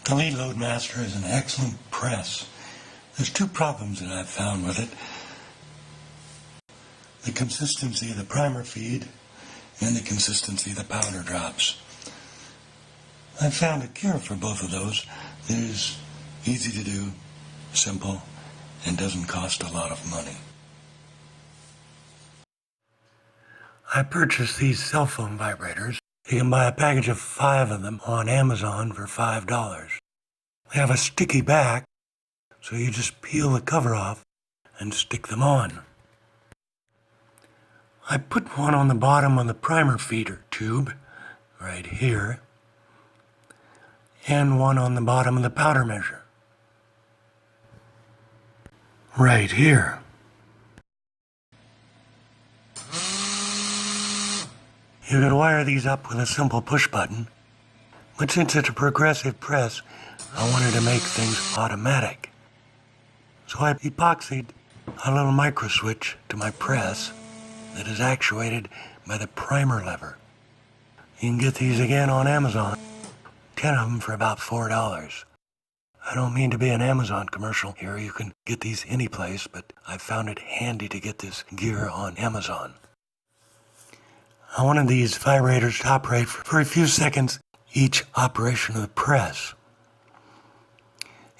The Lee Loadmaster is an excellent press. There's two problems that I've found with it. The consistency of the primer feed and the consistency of the powder drops. I've found a cure for both of those that is easy to do, simple, and doesn't cost a lot of money. I purchased these cell phone vibrators. You can buy a package of 5 of them on Amazon for $5. They have a sticky back, so you just peel the cover off and stick them on. I put one on the bottom of the primer feeder tube, right here, and one on the bottom of the powder measure, right here. You could wire these up with a simple push button, but since it's a progressive press, I wanted to make things automatic. So I epoxied a little micro switch to my press that is actuated by the primer lever. You can get these again on Amazon, 10 of them for about $4. I don't mean to be an Amazon commercial here. You can get these any place, but I found it handy to get this gear on Amazon. I wanted these vibrators to operate for a few seconds each operation of the press.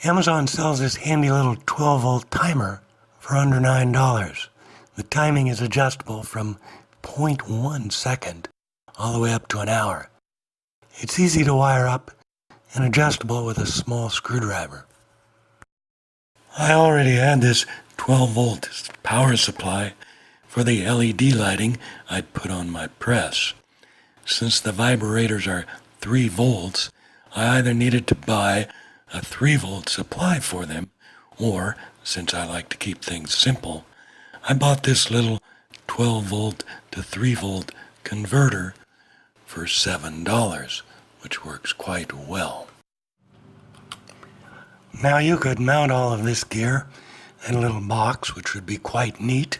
Amazon sells this handy little 12-volt timer for under $9. The timing is adjustable from 0.1 second all the way up to an hour. It's easy to wire up and adjustable with a small screwdriver. I already had this 12-volt power supply for the LED lighting I'd put on my press. Since the vibrators are 3 volts, I either needed to buy a 3-volt supply for them, or, since I like to keep things simple, I bought this little 12-volt to 3-volt converter for $7, which works quite well. Now you could mount all of this gear in a little box, which would be quite neat,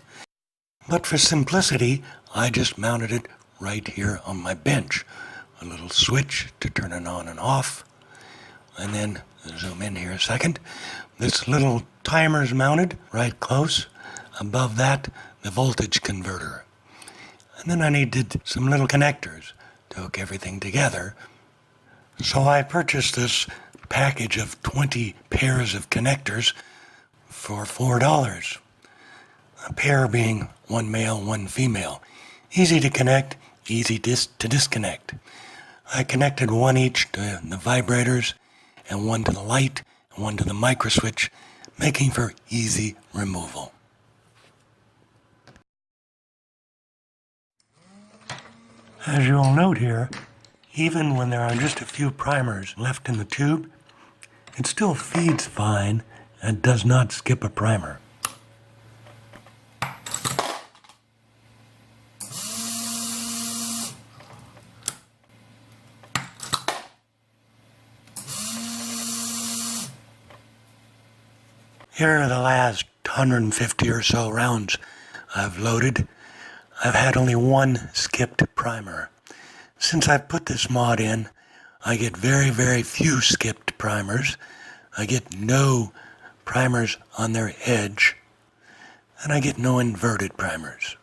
but for simplicity, I just mounted it right here on my bench. A little switch to turn it on and off, and then zoom in here a second. This little timer is mounted right close. Above that, the voltage converter. And then I needed some little connectors to hook everything together. So I purchased this package of 20 pairs of connectors for $4. A pair being 1 male, 1 female. Easy to connect, easy to disconnect. I connected one each to the vibrators, and one to the light, and one to the micro switch, making for easy removal. As you'll note here, even when there are just a few primers left in the tube, it still feeds fine and does not skip a primer. Here are the last 150 or so rounds I've loaded. I've had only one skipped primer. Since I've put this mod in, I get very, very few skipped primers. I get no primers on their edge, and I get no inverted primers.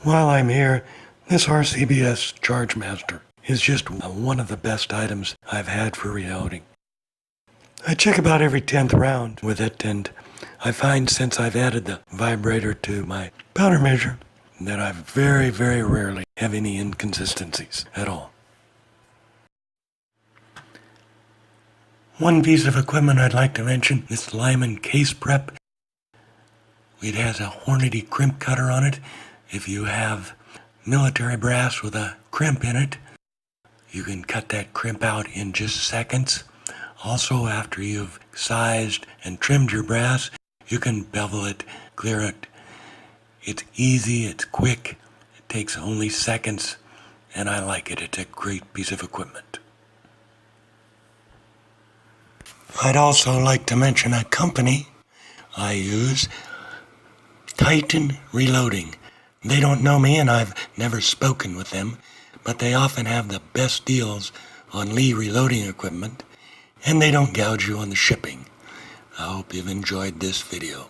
While I'm here, this RCBS ChargeMaster is just one of the best items I've had for reloading. I check about every 10th round with it, and I find since I've added the vibrator to my powder measure that I very, very rarely have any inconsistencies at all. One piece of equipment I'd like to mention, this Lyman case prep. It has a Hornady crimp cutter on it. If you have military brass with a crimp in it, you can cut that crimp out in just seconds. Also, after you've sized and trimmed your brass, you can bevel it, clear it. It's easy, it's quick, it takes only seconds, and I like it. It's a great piece of equipment. I'd also like to mention a company I use, Titan Reloading. They don't know me and I've never spoken with them, but they often have the best deals on Lee reloading equipment. and they don't gouge you on the shipping. I hope you've enjoyed this video.